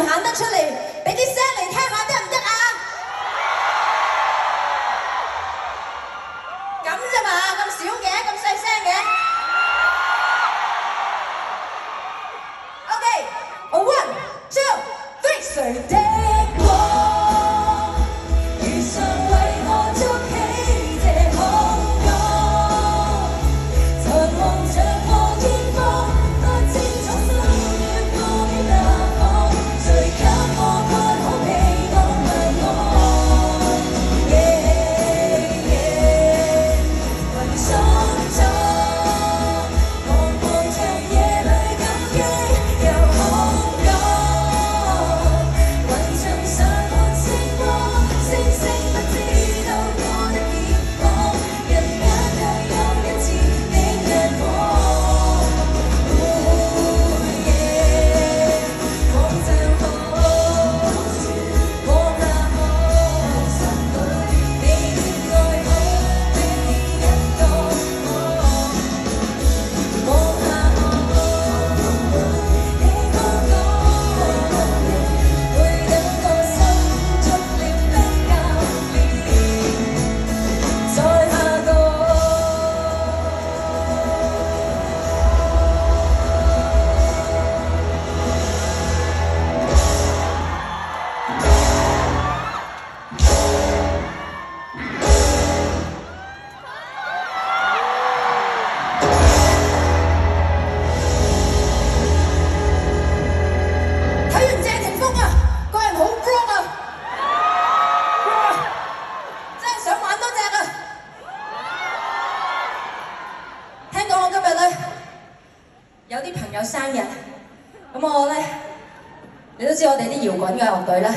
喊得出嚟？俾啲聲嚟聽下得唔得啊？咁啫嘛，咁少嘅，咁細聲嘅。OK， 1 2 3， 誰的光遇上為我築起這空間，才望着破天荒，不清楚心越過於哪方，誰給我蓋好被安慰我，雲裝作茫茫長夜裏感激又恐懼，雲層上看星光，星星不知道我的結果，人間卻又一次令人過。望着我，望那可神裏你愛我的一個我，望下我，你剛剛會等我心觸了的教練，在下個。睇完謝霆鋒啊，個人好 rock 啊，真係想玩多隻啊！聽講我今日咧有啲朋友生日，咁我咧你都知我哋啲搖滾嘅樂隊咧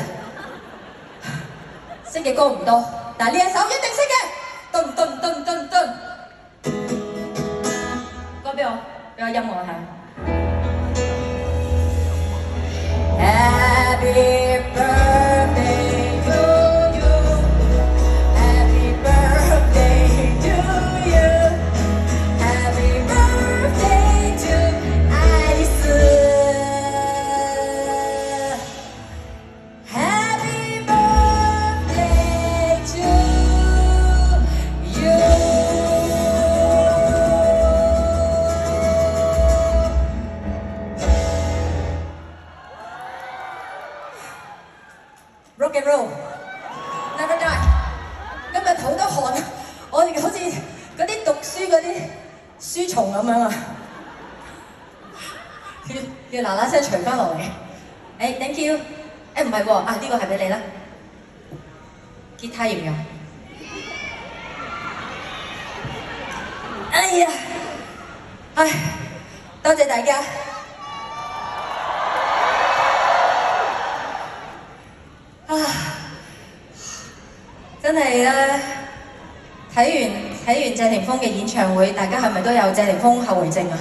識嘅歌唔多，但係呢一首一定識嘅，噔噔噔噔噔，歌俾我音樂我睇。Happy birthday to you. Happy birthday to you. Happy birthday to 愛麗絲。Happy birthday to you. Rock and roll, never die。今日好多汗啊！我哋好似嗰啲讀書嗰啲書蟲咁樣啊，要嗱嗱聲除翻落嚟。thank you。唔係喎，呢個係俾你啦。吉他要唔要？哎呀，多謝大家。真係咧，睇完謝霆鋒嘅演唱會，大家係咪都有謝霆鋒後遺症啊？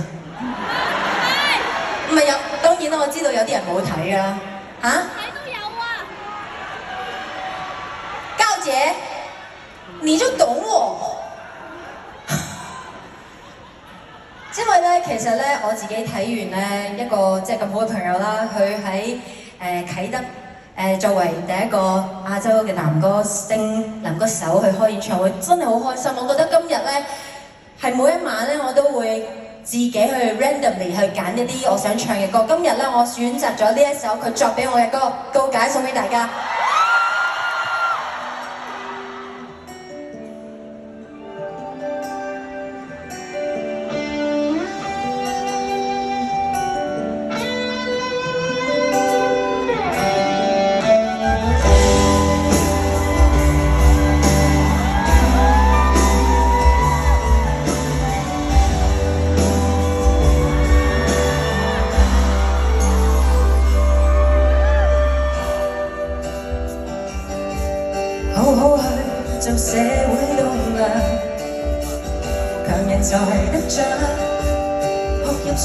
唔係有，當然啦，我知道有啲人冇睇㗎啦。睇都有啊！高姐，你就懂我。因為咧，其實咧，我自己睇完咧一個即係咁好嘅朋友啦，佢喺啟德。作為第一個亞洲嘅男歌手去開演唱會，真係好開心。我覺得今日咧係每一晚咧，我都會自己去 randomly 去揀一啲我想唱嘅歌。今日咧，我選擇咗呢一首佢作俾我嘅歌，告解送俾大家。好好去做社會棟樑，強人才得獎，學入說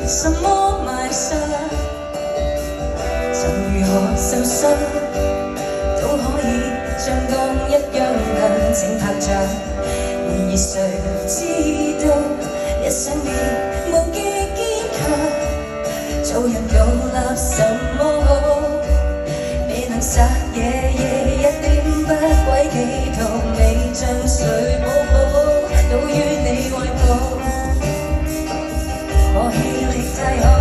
什麼賣相，曾如何受傷，都可以像鋼一樣強整拍掌。然而誰知道，一想念無忌堅強，做人獨立什麼好？殺夜夜一點不軌企圖，未像誰抱抱，倒於你懷抱，我氣力太好。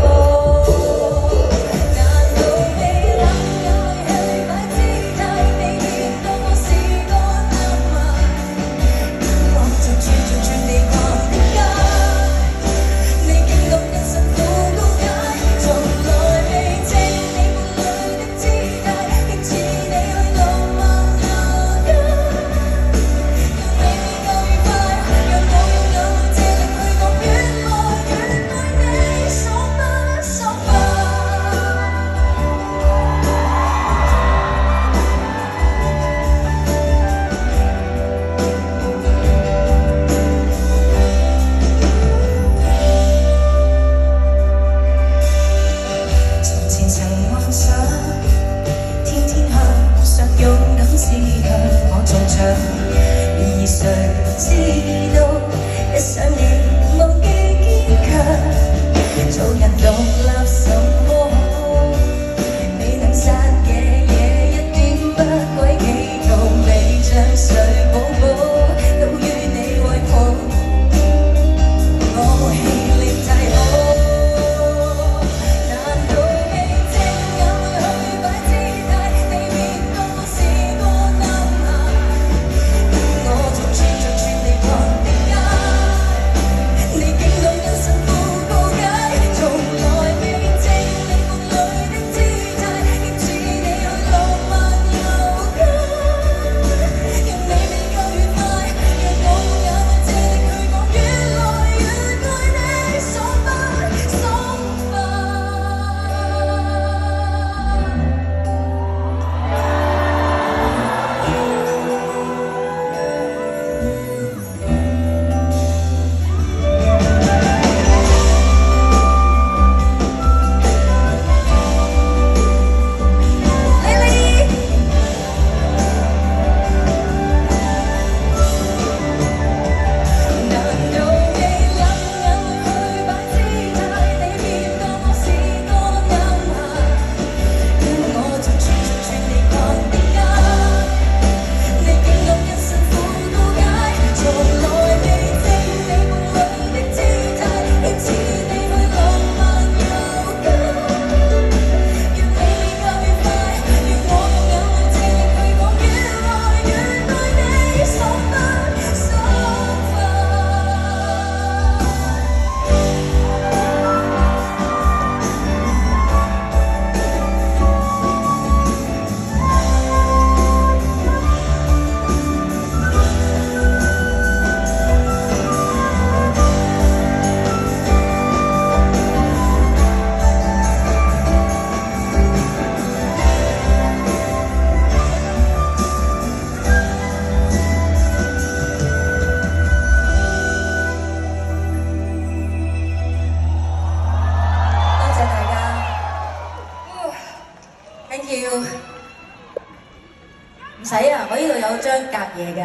唔使啊，我呢度有張隔夜嘅，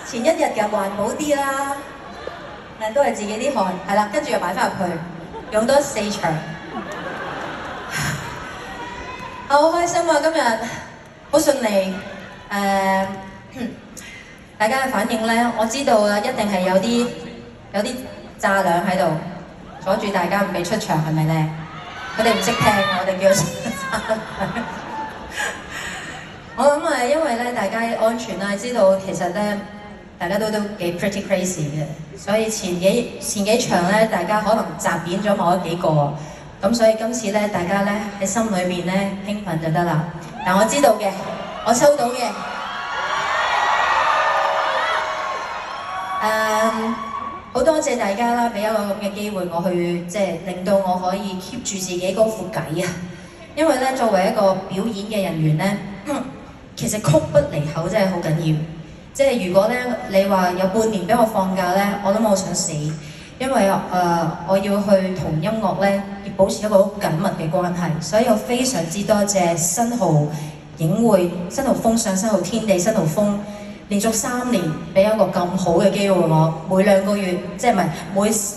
前一日嘅環保啲啦，都係自己啲汗，係啦，跟住又擺翻入去，用多4場。好開心啊！今日好順利，大家嘅反應咧，我知道啊，一定係有啲炸兩喺度阻住大家唔俾出場，係咪咧？佢哋唔識聽，我哋叫佢炸兩。我諗係因為咧，大家安全啦，知道其實咧，大家都幾 pretty crazy 嘅，所以前幾場咧，大家可能集扁咗某幾個，咁所以今次咧，大家咧喺心裏面咧興奮就得啦。但我知道嘅，我收到嘅，好多謝大家啦，俾一個咁嘅機會我去，即係令到我可以 keep 住自己嗰副偈啊。因為咧，作為一個表演嘅人員咧，其實曲不離口真係好緊要。即係如果咧，你話有半年俾我放假咧，我諗我想死，因為我要去同音樂咧要保持一個好緊密嘅關係，所以我非常之多謝新濠影匯、新濠風尚、新濠天地、新濠風，連續3年俾一個咁好嘅機會我，每2個月，即係唔係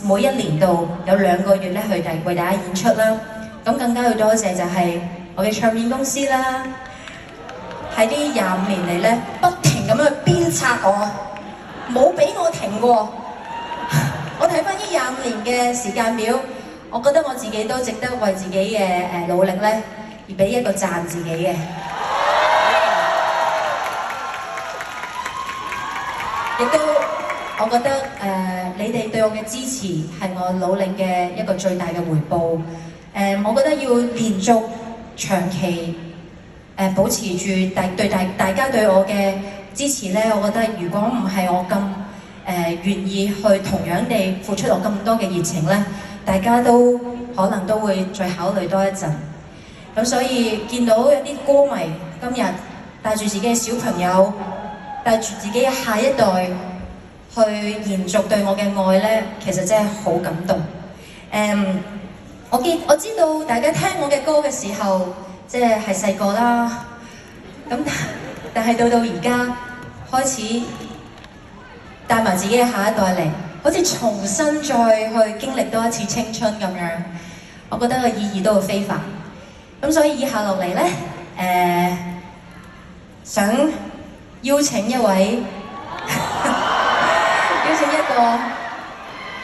每1年度有2個月咧去為大家演出啦。咁更加要多謝就係我嘅唱片公司啦，喺呢25年嚟咧，不停咁樣去鞭策我，冇俾我停過。我睇翻呢25年嘅時間表，我覺得我自己都值得為自己嘅努力咧，而俾一個讚自己嘅。亦都，我覺得你哋對我嘅支持係我努力嘅一個最大嘅回報。我覺得要連續長期保持住大家對我嘅支持咧，我覺得如果唔係我咁願意去同樣地付出我咁多嘅熱情咧，大家都可能都會再考慮多一陣。咁所以見到有啲歌迷今日帶住自己嘅小朋友，帶住自己嘅下一代去延續對我嘅愛咧，其實真係好感動。我知道大家聽我嘅歌嘅時候，即係細個啦。咁但係到而家開始帶埋自己嘅下一代嚟，好似重新再去經歷多一次青春咁樣，我覺得個意義都會非凡。咁所以以下落嚟咧，想邀請一位邀請一個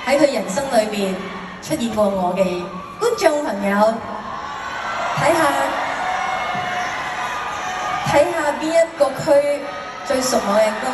喺佢人生裏邊出現過我嘅觀眾朋友，睇下邊一個區最熟我嘅歌。